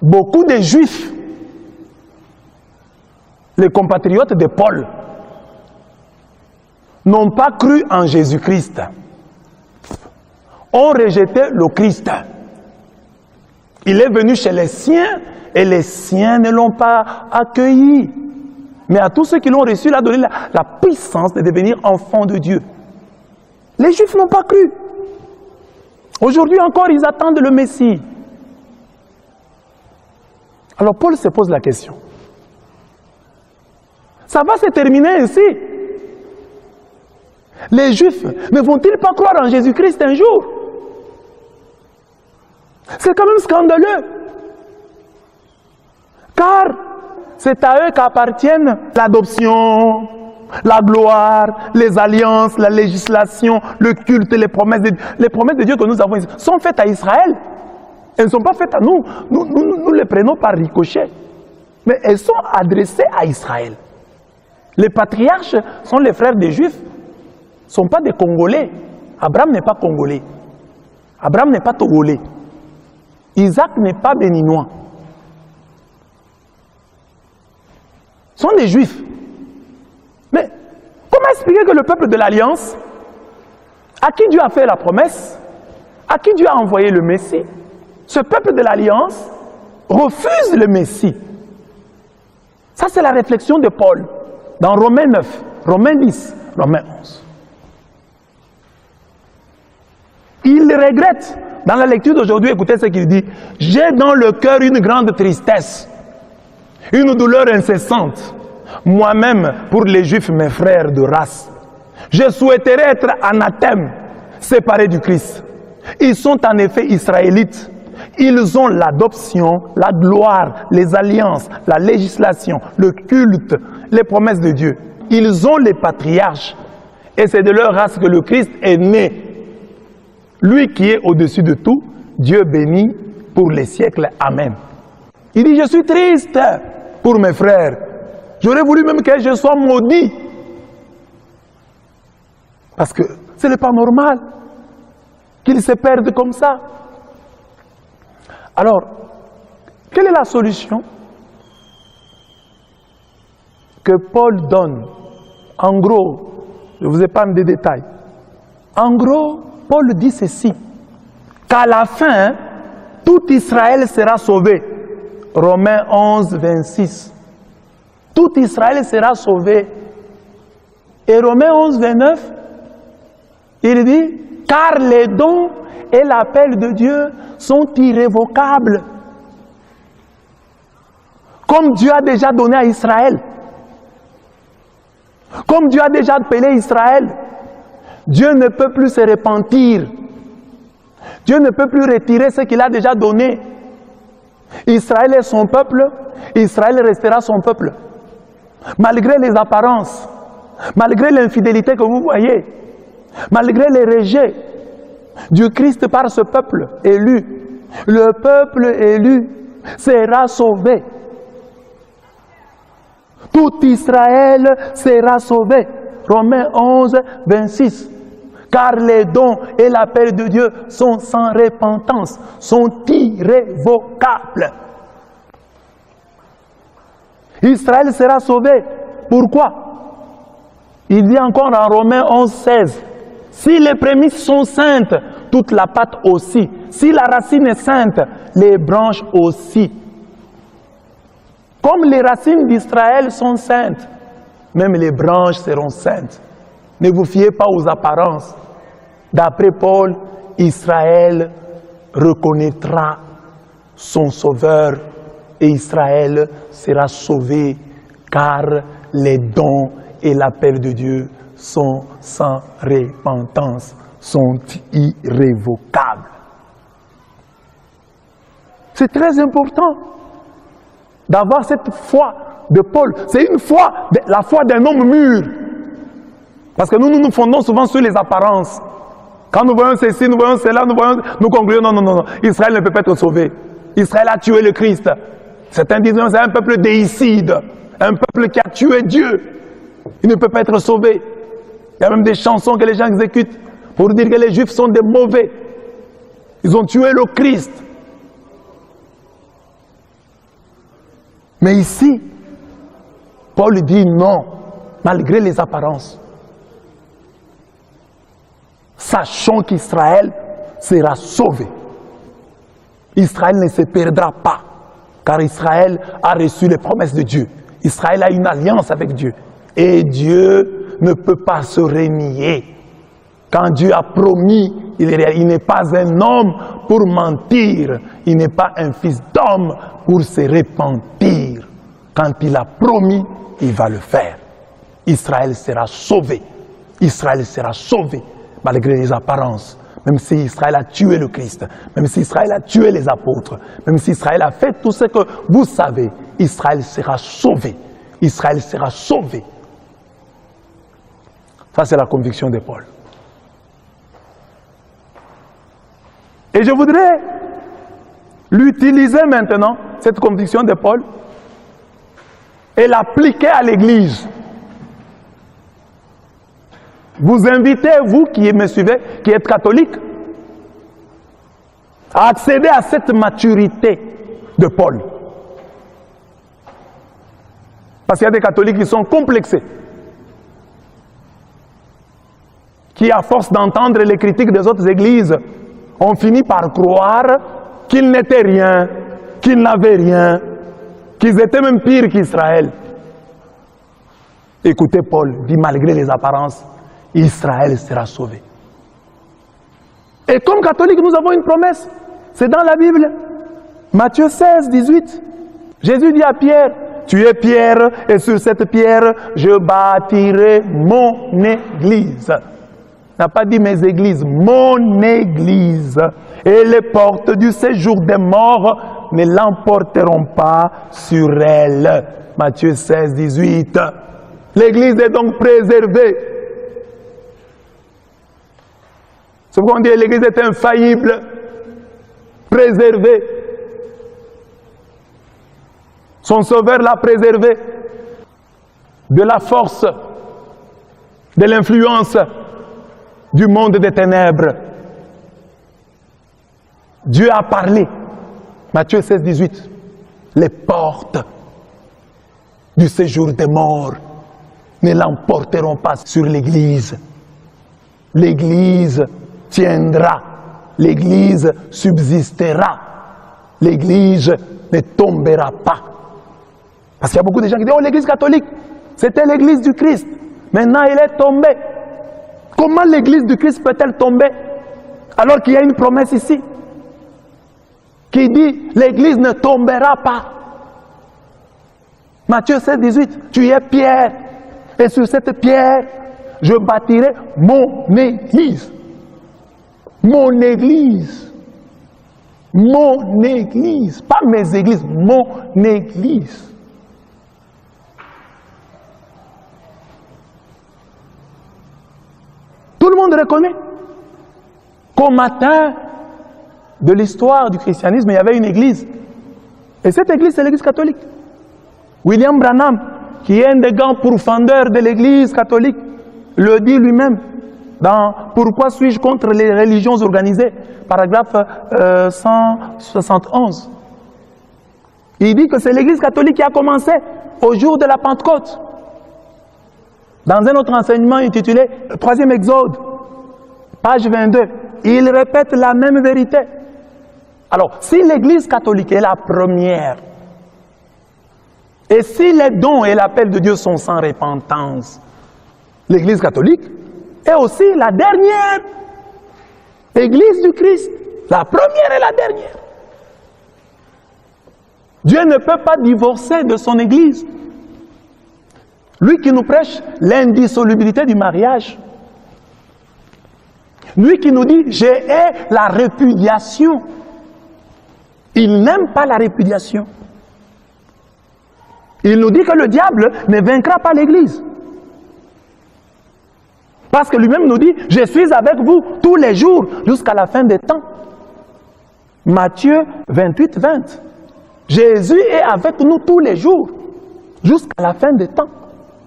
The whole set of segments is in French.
beaucoup de Juifs, les compatriotes de Paul, n'ont pas cru en Jésus-Christ, ont rejeté le Christ. Il est venu chez les siens et les siens ne l'ont pas accueilli. Mais à tous ceux qui l'ont reçu, il a donné la puissance de devenir enfants de Dieu. Les Juifs n'ont pas cru. Aujourd'hui encore, ils attendent le Messie. Alors Paul se pose la question. Ça va se terminer ainsi. Les Juifs ne vont-ils pas croire en Jésus-Christ un jour? C'est quand même scandaleux. Car c'est à eux qu'appartiennent l'adoption, la gloire, les alliances, la législation, le culte, les promesses de Dieu que nous avons ici sont faites à Israël. Elles ne sont pas faites à nous. Nous les prenons par ricochet. Mais elles sont adressées à Israël. Les patriarches sont les frères des Juifs. Ne sont pas des Congolais. Abraham n'est pas Congolais. Abraham n'est pas Togolais. Isaac n'est pas béninois. Ce sont des Juifs. Mais comment expliquer que le peuple de l'Alliance, à qui Dieu a fait la promesse, à qui Dieu a envoyé le Messie, ce peuple de l'Alliance refuse le Messie? Ça, c'est la réflexion de Paul dans Romains 9, Romains 10, Romains 11. Il regrette, dans la lecture d'aujourd'hui, écoutez ce qu'il dit. « J'ai dans le cœur une grande tristesse, une douleur incessante, moi-même pour les Juifs, mes frères de race. Je souhaiterais être anathème, séparé du Christ. Ils sont en effet israélites. Ils ont l'adoption, la gloire, les alliances, la législation, le culte, les promesses de Dieu. Ils ont les patriarches. Et c'est de leur race que le Christ est né. Lui qui est au-dessus de tout, Dieu béni pour les siècles. Amen. » Il dit, je suis triste pour mes frères. J'aurais voulu même que je sois maudit. Parce que ce n'est pas normal qu'ils se perdent comme ça. Alors, quelle est la solution que Paul donne? En gros, je vous épargne des détails. En gros, Paul dit ceci, qu'à la fin, tout Israël sera sauvé. Romains 11, 26. Tout Israël sera sauvé. Et Romains 11, 29, il dit, car les dons et l'appel de Dieu sont irrévocables. Comme Dieu a déjà donné à Israël. Comme Dieu a déjà appelé Israël. Dieu ne peut plus se repentir. Dieu ne peut plus retirer ce qu'il a déjà donné. Israël est son peuple, Israël restera son peuple. Malgré les apparences, malgré l'infidélité que vous voyez, malgré les rejets du Christ par ce peuple élu, le peuple élu sera sauvé. Tout Israël sera sauvé. Romains 11, 26. Car les dons et l'appel de Dieu sont sans repentance, sont irrévocables. Israël sera sauvé. Pourquoi? Il dit encore en Romains 11, 16. Si les prémices sont saintes, toute la pâte aussi. Si la racine est sainte, les branches aussi. Comme les racines d'Israël sont saintes, même les branches seront saintes. Ne vous fiez pas aux apparences. D'après Paul, Israël reconnaîtra son Sauveur et Israël sera sauvé car les dons et l'appel de Dieu sont sans repentance, sont irrévocables. C'est très important d'avoir cette foi de Paul. C'est une foi, la foi d'un homme mûr. Parce que nous nous fondons souvent sur les apparences. Quand nous voyons ceci, nous voyons cela, nous concluons, non. Israël ne peut pas être sauvé. Israël a tué le Christ. Certains disent, c'est un peuple déicide. Un peuple qui a tué Dieu. Il ne peut pas être sauvé. Il y a même des chansons que les gens exécutent pour dire que les Juifs sont des mauvais. Ils ont tué le Christ. Mais ici, Paul dit non, malgré les apparences. Sachons qu'Israël sera sauvé. Israël ne se perdra pas, car Israël a reçu les promesses de Dieu. Israël a une alliance avec Dieu. Et Dieu ne peut pas se renier. Quand Dieu a promis, il n'est pas un homme pour mentir. Il n'est pas un fils d'homme pour se repentir. Quand il a promis, il va le faire. Israël sera sauvé. Israël sera sauvé, malgré les apparences. Même si Israël a tué le Christ, même si Israël a tué les apôtres, même si Israël a fait tout ce que vous savez, Israël sera sauvé. Israël sera sauvé. Ça, c'est la conviction de Paul. Et je voudrais l'utiliser maintenant, cette conviction de Paul, et l'appliquer à l'Église. Vous invitez, vous qui me suivez, qui êtes catholique, à accéder à cette maturité de Paul. Parce qu'il y a des catholiques qui sont complexés, qui, à force d'entendre les critiques des autres églises, ont fini par croire qu'ils n'étaient rien, qu'ils n'avaient rien, qu'ils étaient même pires qu'Israël. Écoutez, Paul dit, malgré les apparences, Israël sera sauvé. Et comme catholiques, nous avons une promesse. C'est dans la Bible. Matthieu 16, 18. Jésus dit à Pierre, tu es Pierre, et sur cette pierre, je bâtirai mon église. Il n'a pas dit mes églises, mon église. Et les portes du séjour des morts ne l'emporteront pas sur elle. Matthieu 16, 18. L'église est donc préservée. C'est pourquoi on dit que l'église est infaillible, préservée. Son sauveur l'a préservée de la force, de l'influence du monde des ténèbres. Dieu a parlé. Matthieu 16, 18. Les portes du séjour des morts ne l'emporteront pas sur l'Église. L'Église tiendra. L'Église subsistera. L'Église ne tombera pas. Parce qu'il y a beaucoup de gens qui disent, oh, l'Église catholique, c'était l'Église du Christ. Maintenant, elle est tombée. Comment l'Église du Christ peut-elle tomber alors qu'il y a une promesse ici qui dit l'Église ne tombera pas. Matthieu 16, 18, tu es Pierre et sur cette pierre je bâtirai mon Église. Mon Église. Mon Église. Pas mes églises, mon Église. Tout le monde reconnaît qu'au matin de l'histoire du christianisme, il y avait une église. Et cette église, c'est l'église catholique. William Branham, qui est un des grands pourfendeurs de l'église catholique, le dit lui-même dans « Pourquoi suis-je contre les religions organisées ?» paragraphe 171. Il dit que c'est l'église catholique qui a commencé au jour de la Pentecôte. Dans un autre enseignement intitulé « 3e Exode », page 22, il répète la même vérité. Alors, si l'Église catholique est la première, et si les dons et l'appel de Dieu sont sans repentance, l'Église catholique est aussi la dernière Église du Christ, la première et la dernière. Dieu ne peut pas divorcer de son Église. Lui qui nous prêche l'indissolubilité du mariage. Lui qui nous dit, j'ai la répudiation. Il n'aime pas la répudiation. Il nous dit que le diable ne vaincra pas l'Église. Parce que lui-même nous dit, je suis avec vous tous les jours jusqu'à la fin des temps. Matthieu 28, 20. Jésus est avec nous tous les jours jusqu'à la fin des temps.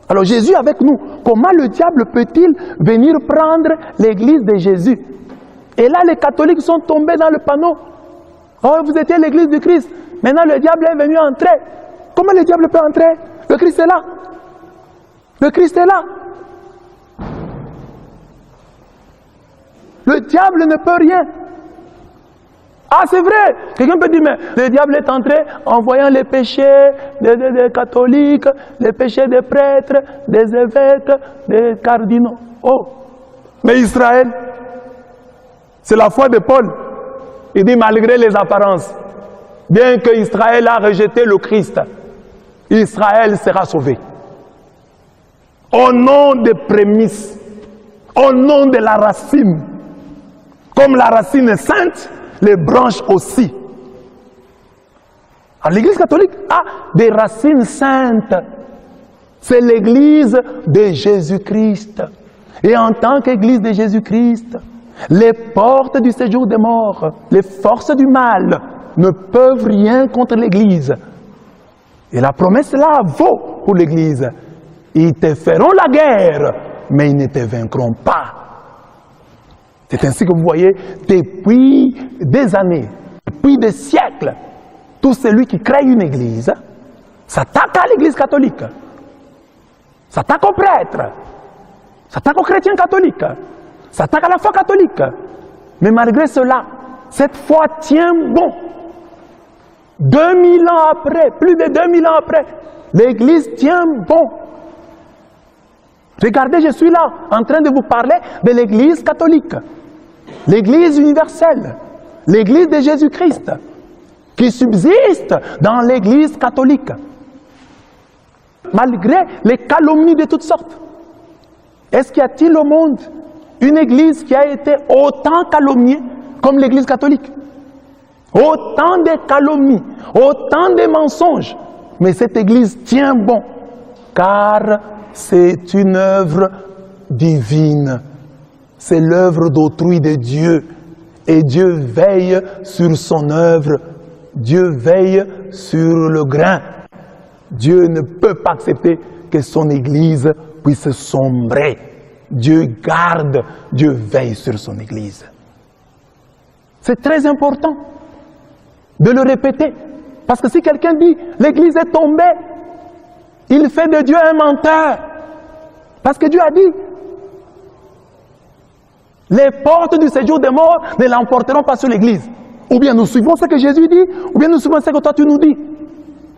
Alors Jésus avec nous, comment le diable peut-il venir prendre l'église de Jésus? Et là, les catholiques sont tombés dans le panneau. Oh, vous étiez l'église du Christ. Maintenant, le diable est venu entrer. Comment le diable peut entrer? Le Christ est là. Le Christ est là. Le diable ne peut rien. Ah, c'est vrai. Quelqu'un peut dire, mais le diable est entré en voyant les péchés des catholiques, les péchés des prêtres, des évêques, des cardinaux. Oh, mais Israël, c'est la foi de Paul. Il dit, malgré les apparences, bien que Israël a rejeté le Christ, Israël sera sauvé. Au nom des prémices, au nom de la racine. Comme la racine est sainte, les branches aussi. Alors l'Église catholique a des racines saintes. C'est l'Église de Jésus-Christ. Et en tant qu'Église de Jésus-Christ, les portes du séjour des morts, les forces du mal ne peuvent rien contre l'Église. Et la promesse là vaut pour l'Église. Ils te feront la guerre, mais ils ne te vaincront pas. C'est ainsi que vous voyez, depuis des années, depuis des siècles, tout celui qui crée une église s'attaque à l'église catholique, s'attaque aux prêtres, s'attaque aux chrétiens catholiques, s'attaque à la foi catholique. Mais malgré cela, cette foi tient bon. 2000 ans après, plus de 2000 ans après, l'église tient bon. Regardez, je suis là en train de vous parler de l'église catholique. L'église universelle, l'église de Jésus-Christ, qui subsiste dans l'église catholique, malgré les calomnies de toutes sortes. Est-ce qu'il y a-t-il au monde une église qui a été autant calomniée comme l'église catholique? Autant de calomnies, autant de mensonges, mais cette église tient bon, car c'est une œuvre divine. C'est l'œuvre d'autrui de Dieu. Et Dieu veille sur son œuvre. Dieu veille sur le grain. Dieu ne peut pas accepter que son Église puisse sombrer. Dieu garde, Dieu veille sur son Église. C'est très important de le répéter. Parce que si quelqu'un dit « l'Église est tombée », il fait de Dieu un menteur. Parce que Dieu a dit, les portes du séjour des morts ne l'emporteront pas sur l'Église. Ou bien nous suivons ce que Jésus dit, ou bien nous suivons ce que toi tu nous dis.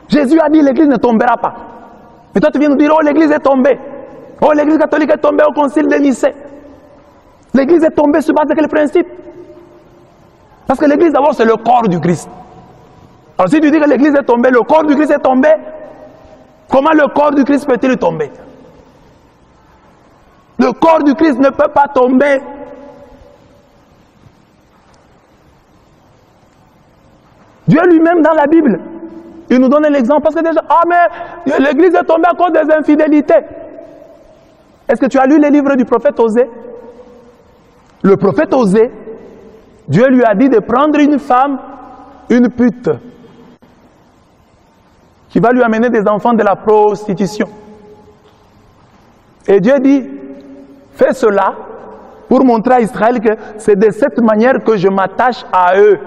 Jésus a dit, l'Église ne tombera pas. Et toi tu viens nous dire, oh l'Église est tombée. Oh l'Église catholique est tombée au concile de Nicée. L'Église est tombée sur base de quel principe? Parce que l'Église d'abord c'est le corps du Christ. Alors si tu dis que l'Église est tombée, le corps du Christ est tombé, comment le corps du Christ peut-il tomber? Le corps du Christ ne peut pas tomber. Dieu lui-même dans la Bible, il nous donne l'exemple parce que déjà, ah mais l'Église est tombée à cause des infidélités. Est-ce que tu as lu les livres du prophète Osée? Le prophète Osée, Dieu lui a dit de prendre une femme, une pute, qui va lui amener des enfants de la prostitution. Et Dieu dit, fais cela pour montrer à Israël que c'est de cette manière que je m'attache à eux,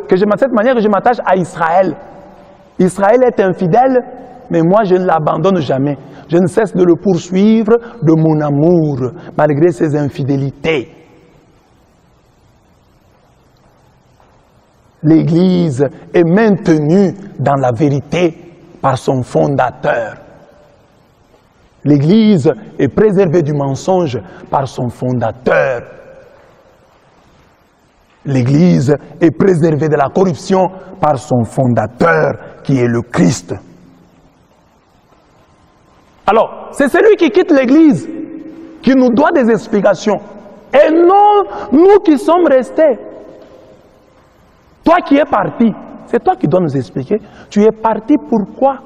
cette manière que je m'attache à Israël. Israël est infidèle, mais moi je ne l'abandonne jamais. Je ne cesse de le poursuivre de mon amour, malgré ses infidélités. L'Église est maintenue dans la vérité par son fondateur. L'Église est préservée du mensonge par son fondateur. L'Église est préservée de la corruption par son fondateur, qui est le Christ. Alors, c'est celui qui quitte l'Église qui nous doit des explications. Et non nous qui sommes restés. Toi qui es parti, c'est toi qui dois nous expliquer. Tu es parti pourquoi?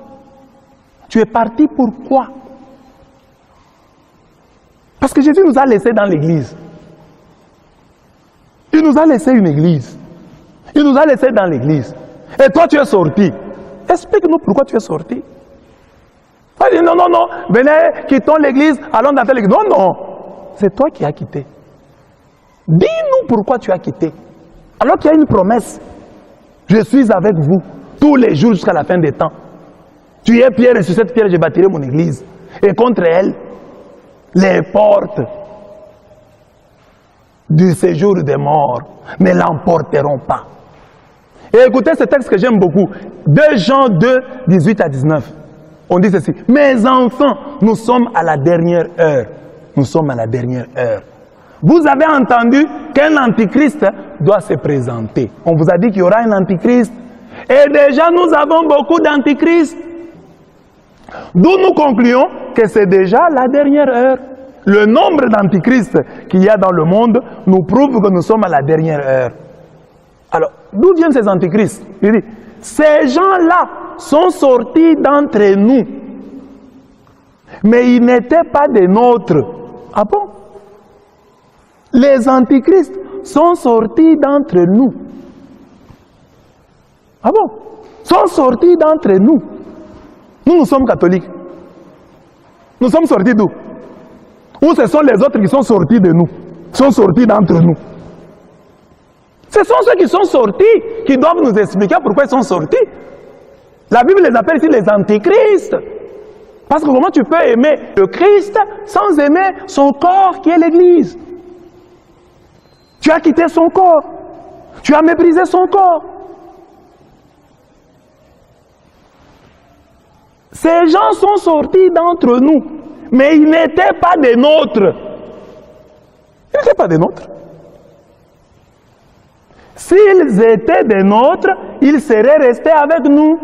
Tu es parti pourquoi? Parce que Jésus nous a laissés dans l'église. Il nous a laissé une église. Il nous a laissés dans l'église. Et toi tu es sorti. Explique-nous pourquoi tu es sorti. Il dit non, non, non, venez, quittons l'église, allons dans l'église. Non, non, c'est toi qui as quitté. Dis-nous pourquoi tu as quitté. Alors qu'il y a une promesse. Je suis avec vous tous les jours jusqu'à la fin des temps. Tu es pierre et sur cette pierre je bâtirai mon église. Et contre elle, les portes du séjour des morts ne l'emporteront pas. Et écoutez ce texte que j'aime beaucoup. 2 Jean 2, 18 à 19. On dit ceci. Mes enfants, nous sommes à la dernière heure. Nous sommes à la dernière heure. Vous avez entendu qu'un antichrist doit se présenter. On vous a dit qu'il y aura un antichrist. Et déjà, nous avons beaucoup d'antichrists. D'où nous concluons que c'est déjà la dernière heure. Le nombre d'antichrists qu'il y a dans le monde nous prouve que nous sommes à la dernière heure. Alors, d'où viennent ces antichrists? Il dit, ces gens-là sont sortis d'entre nous, mais ils n'étaient pas des nôtres. Ah bon? Les antichrists sont sortis d'entre nous. Ah bon? Sont sortis d'entre nous. Nous sommes catholiques. Nous sommes sortis d'où? Ou ce sont les autres qui sont sortis de nous? Sont sortis d'entre nous. Ce sont ceux qui sont sortis qui doivent nous expliquer pourquoi ils sont sortis. La Bible les appelle ici les antichrists. Parce que comment tu peux aimer le Christ sans aimer son corps qui est l'Église? Tu as quitté son corps. Tu as méprisé son corps. Ces gens sont sortis d'entre nous, mais ils n'étaient pas des nôtres. Ils n'étaient pas des nôtres. S'ils étaient des nôtres, ils seraient restés avec nous.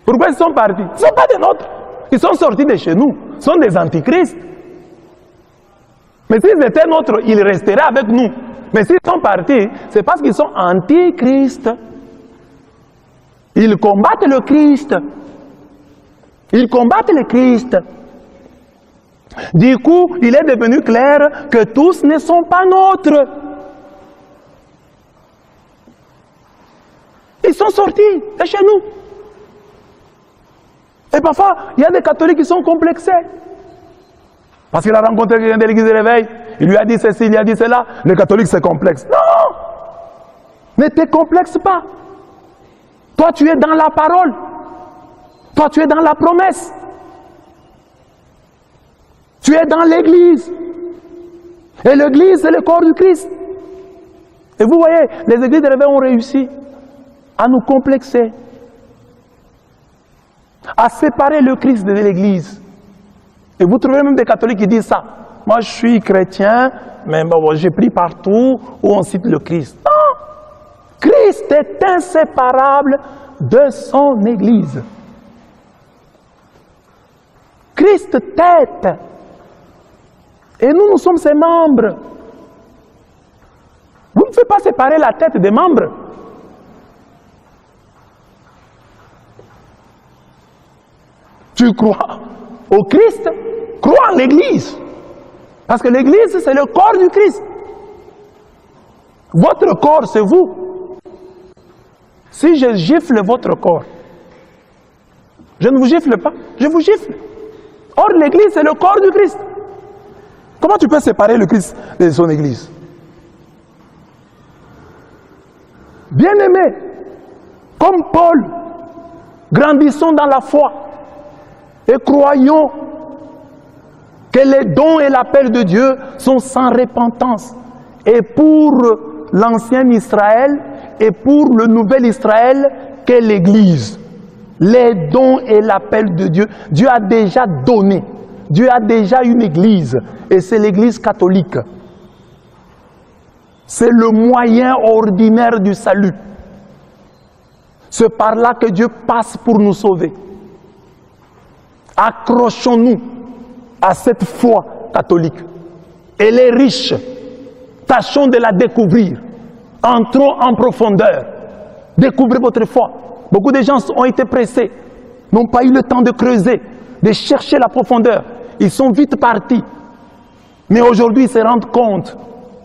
Pourquoi ils sont partis? Ils ne sont pas des nôtres. Ils sont sortis de chez nous. Ils sont des antichrists. Mais s'ils étaient nôtres, ils resteraient avec nous. Mais s'ils sont partis, c'est parce qu'ils sont antichrists. Ils combattent le Christ. Ils combattent le Christ. Du coup, il est devenu clair que tous ne sont pas nôtres. Ils sont sortis de chez nous. Et parfois, il y a des catholiques qui sont complexés. Parce qu'il a rencontré quelqu'un de l'église de l'éveil, il lui a dit ceci, il lui a dit cela, le catholique c'est complexe. Non! Ne te complexe pas. Toi, tu es dans la parole. Toi, tu es dans la promesse. Tu es dans l'église. Et l'église, c'est le corps du Christ. Et vous voyez, les églises de l'éveil ont réussi à nous complexer, à séparer le Christ de l'église. Et vous trouvez même des catholiques qui disent ça. Moi, je suis chrétien, mais bon, j'ai pris partout où on cite le Christ. Non! Christ est inséparable de son église. Christ tête. Et nous, nous sommes ses membres. Vous ne pouvez pas séparer la tête des membres. Tu crois au Christ, crois en l'Église. Parce que l'Église, c'est le corps du Christ. Votre corps, c'est vous. Si je gifle votre corps, je ne vous gifle pas, je vous gifle. Or, l'Église, c'est le corps du Christ. Comment tu peux séparer le Christ de son Église? Bien-aimés, comme Paul, grandissons dans la foi et croyons que les dons et l'appel de Dieu sont sans repentance. Et pour l'ancien Israël et pour le nouvel Israël qu'est l'Église, les dons et l'appel de Dieu, Dieu a déjà donné. Dieu a déjà une Église et c'est l'Église catholique. C'est le moyen ordinaire du salut. C'est par là que Dieu passe pour nous sauver. Accrochons-nous à cette foi catholique. Elle est riche. Tâchons de la découvrir. Entrons en profondeur. Découvrez votre foi. Beaucoup de gens ont été pressés, n'ont pas eu le temps de creuser, de chercher la profondeur. Ils sont vite partis. Mais aujourd'hui, ils se rendent compte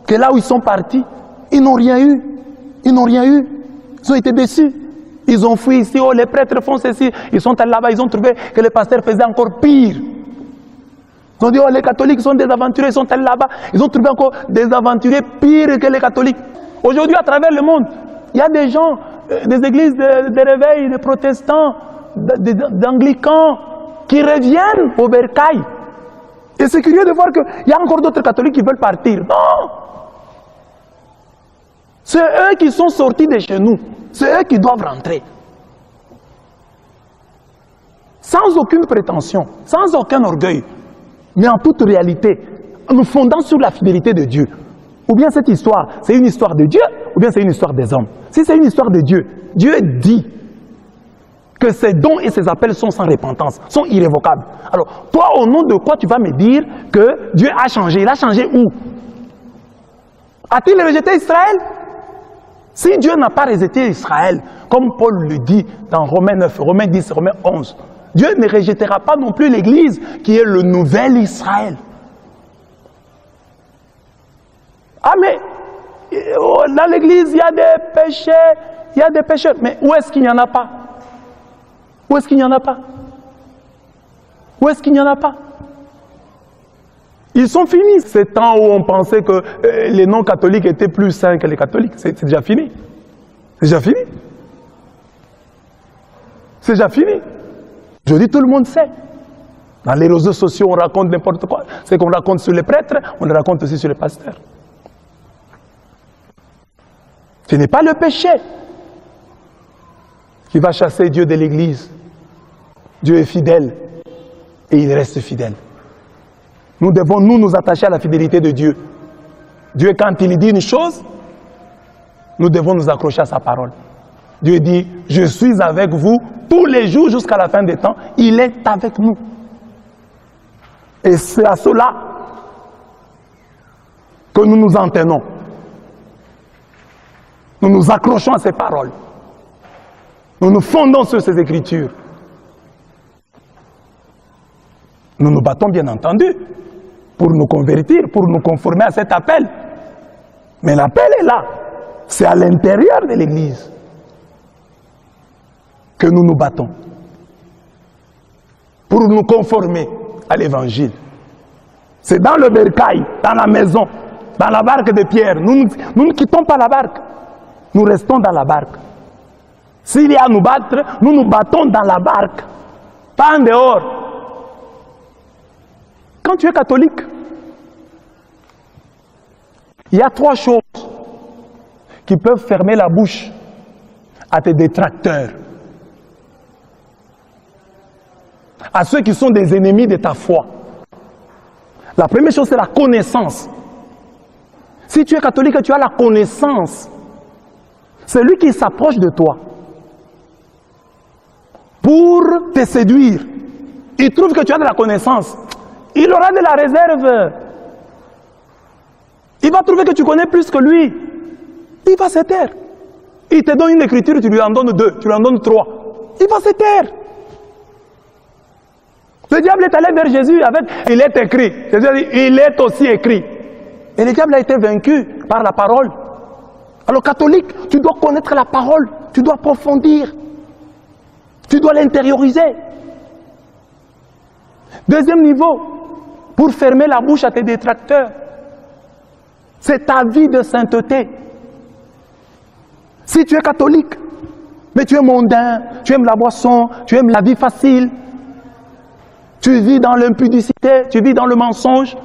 que là où ils sont partis, ils n'ont rien eu. Ils n'ont rien eu. Ils ont été déçus. Ils ont fui ici, oh les prêtres font ceci. Ils sont allés là-bas, ils ont trouvé que les pasteurs faisaient encore pire. Ils ont dit, oh les catholiques sont des aventuriers, ils sont allés là-bas. Ils ont trouvé encore des aventuriers pires que les catholiques. Aujourd'hui, à travers le monde, il y a des gens, des églises de réveil, des protestants, d'anglicans qui reviennent au bercail. Et c'est curieux de voir qu'il y a encore d'autres catholiques qui veulent partir. Non! C'est eux qui sont sortis de chez nous. C'est eux qui doivent rentrer. Sans aucune prétention, sans aucun orgueil, mais en toute réalité, en nous fondant sur la fidélité de Dieu. Ou bien cette histoire, c'est une histoire de Dieu, ou bien c'est une histoire des hommes. Si c'est une histoire de Dieu, Dieu dit que ses dons et ses appels sont sans repentance, sont irrévocables. Alors, toi, au nom de quoi tu vas me dire que Dieu a changé? Il a changé où? A-t-il rejeté Israël? Si Dieu n'a pas rejeté Israël, comme Paul le dit dans Romains 9, Romains 10, Romains 11, Dieu ne rejettera pas non plus l'Église qui est le nouvel Israël. Ah mais, dans l'Église, il y a des péchés, il y a des pécheurs. Mais où est-ce qu'il n'y en a pas? Où est-ce qu'il n'y en a pas? Où est-ce qu'il n'y en a pas? Ils sont finis. Ces temps où on pensait que les non-catholiques étaient plus saints que les catholiques, c'est déjà fini. C'est déjà fini. C'est déjà fini. Je dis, tout le monde sait. Dans les réseaux sociaux, on raconte n'importe quoi. Ce qu'on raconte sur les prêtres, on le raconte aussi sur les pasteurs. Ce n'est pas le péché qui va chasser Dieu de l'Église. Dieu est fidèle et il reste fidèle. Nous devons nous attacher à la fidélité de Dieu. Dieu, quand il dit une chose, nous devons nous accrocher à sa parole. Dieu dit, je suis avec vous tous les jours jusqu'à la fin des temps. Il est avec nous. Et c'est à cela que nous nous en tenons. Nous nous accrochons à ces paroles. Nous nous fondons sur ces Écritures. Nous nous battons bien entendu pour nous convertir, pour nous conformer à cet appel. Mais l'appel est là. C'est à l'intérieur de l'Église que nous nous battons pour nous conformer à l'Évangile. C'est dans le bercail, dans la maison, dans la barque de Pierre. Nous ne quittons pas la barque. Nous restons dans la barque. S'il y a à nous battre, nous nous battons dans la barque, pas en dehors. Quand tu es catholique, il y a 3 choses qui peuvent fermer la bouche à tes détracteurs, à ceux qui sont des ennemis de ta foi. La première chose, c'est la connaissance. Si tu es catholique et tu as la connaissance, celui qui s'approche de toi pour te séduire, il trouve que tu as de la connaissance, il aura de la réserve. Il va trouver que tu connais plus que lui. Il va se taire. Il te donne une écriture, tu lui en donnes 2, tu lui en donnes 3. Il va se taire. Le diable est allé vers Jésus avec « il est écrit ». Jésus a dit « il est aussi écrit ». Et le diable a été vaincu par la parole. Alors catholique, tu dois connaître la parole, tu dois approfondir, tu dois l'intérioriser. Deuxième niveau, pour fermer la bouche à tes détracteurs, c'est ta vie de sainteté. Si tu es catholique, mais tu es mondain, tu aimes la boisson, tu aimes la vie facile, tu vis dans l'impudicité, tu vis dans le mensonge,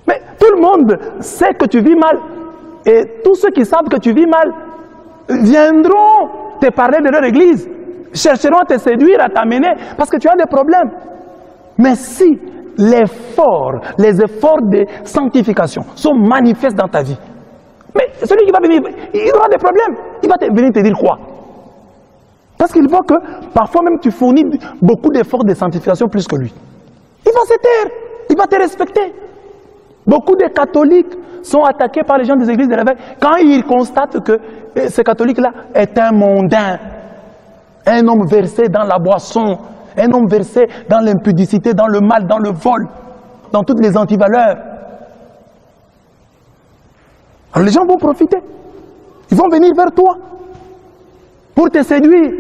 mais tout le monde sait que tu vis mal. Et tous ceux qui savent que tu vis mal viendront te parler de leur église, chercheront à te séduire, à t'amener, parce que tu as des problèmes. Mais si les efforts de sanctification sont manifestes dans ta vie, mais celui qui va venir, il aura des problèmes. Il va venir te dire quoi? Parce qu'il voit que parfois même tu fournis beaucoup d'efforts de sanctification plus que lui. Il va se taire, il va te respecter. Beaucoup de catholiques sont attaqués par les gens des églises de l'évêque quand ils constatent que ce catholique-là est un mondain, un homme versé dans la boisson, un homme versé dans l'impudicité, dans le mal, dans le vol, dans toutes les antivaleurs. Alors les gens vont profiter. Ils vont venir vers toi pour te séduire.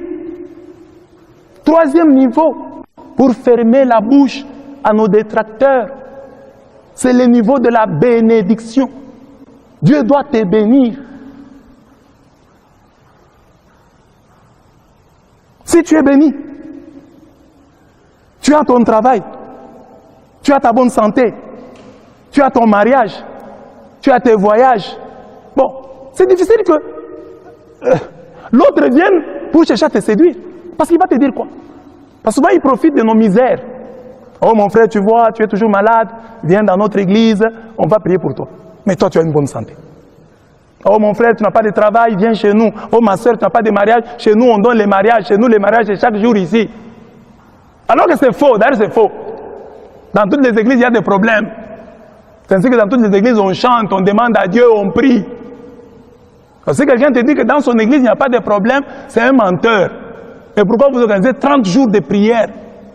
Troisième niveau, pour fermer la bouche à nos détracteurs, c'est le niveau de la bénédiction. Dieu doit te bénir. Si tu es béni, tu as ton travail, tu as ta bonne santé, tu as ton mariage, tu as tes voyages. Bon, c'est difficile que l'autre vienne pour chercher à te séduire. Parce qu'il va te dire quoi? Parce que souvent, il profite de nos misères. Oh mon frère, tu vois, tu es toujours malade, viens dans notre église, on va prier pour toi. Mais toi, tu as une bonne santé. Oh mon frère, tu n'as pas de travail, viens chez nous. Oh ma soeur, tu n'as pas de mariage, chez nous on donne les mariages. Chez nous, les mariages, c'est chaque jour ici. Alors que c'est faux, d'ailleurs c'est faux. Dans toutes les églises, il y a des problèmes. C'est ainsi que dans toutes les églises, on chante, on demande à Dieu, on prie. Alors, si quelqu'un te dit que dans son église, il n'y a pas de problème, c'est un menteur. Et pourquoi vous organisez 30 jours de prière,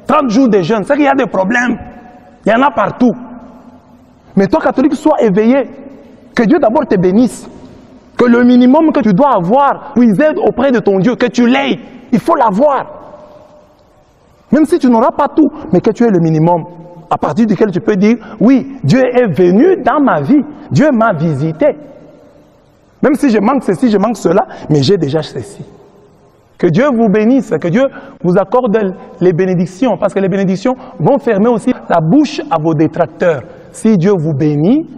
30 jours de jeûne? C'est qu'il y a des problèmes. Il y en a partout. Mais toi, catholique, sois éveillé. Que Dieu d'abord te bénisse. Que le minimum que tu dois avoir, puiser auprès de ton Dieu, que tu l'aies, il faut l'avoir. Même si tu n'auras pas tout, mais que tu aies le minimum, à partir duquel tu peux dire, oui, Dieu est venu dans ma vie, Dieu m'a visité. Même si je manque ceci, je manque cela, mais j'ai déjà ceci. Que Dieu vous bénisse, que Dieu vous accorde les bénédictions, parce que les bénédictions vont fermer aussi la bouche à vos détracteurs. Si Dieu vous bénit,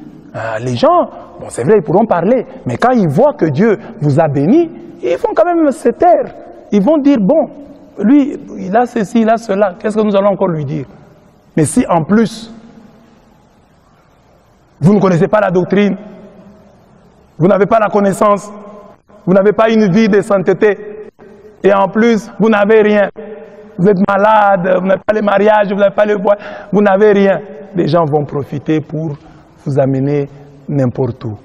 les gens, bon c'est vrai, ils pourront parler, mais quand ils voient que Dieu vous a béni, ils vont quand même se taire. Ils vont dire, bon, lui, il a ceci, il a cela, qu'est-ce que nous allons encore lui dire? Mais si en plus, vous ne connaissez pas la doctrine, vous n'avez pas la connaissance, vous n'avez pas une vie de sainteté, et en plus, vous n'avez rien, vous êtes malade, vous n'avez pas le mariage, vous n'avez pas le bois, vous n'avez rien, les gens vont profiter pour vous amener n'importe où.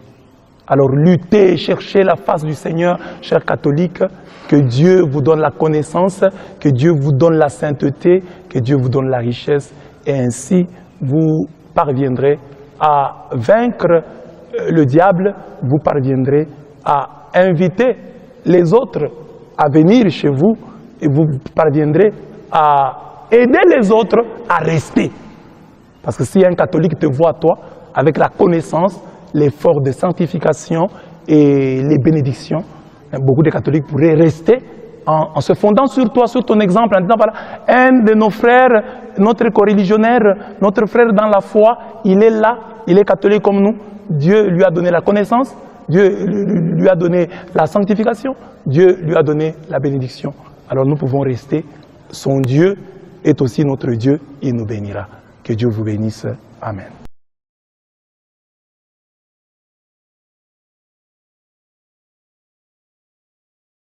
Alors luttez, cherchez la face du Seigneur, chers catholiques, que Dieu vous donne la connaissance, que Dieu vous donne la sainteté, que Dieu vous donne la richesse, et ainsi vous parviendrez à vaincre le diable, vous parviendrez à inviter les autres à venir chez vous, et vous parviendrez à aider les autres à rester. Parce que si un catholique te voit, toi, avec la connaissance, l'effort de sanctification et les bénédictions, beaucoup de catholiques pourraient rester en se fondant sur toi, sur ton exemple, en disant, voilà, un de nos frères, notre coreligionnaire, notre frère dans la foi, il est là, il est catholique comme nous, Dieu lui a donné la connaissance, Dieu lui a donné la sanctification, Dieu lui a donné la bénédiction. Alors nous pouvons rester, son Dieu est aussi notre Dieu, il nous bénira. Que Dieu vous bénisse. Amen.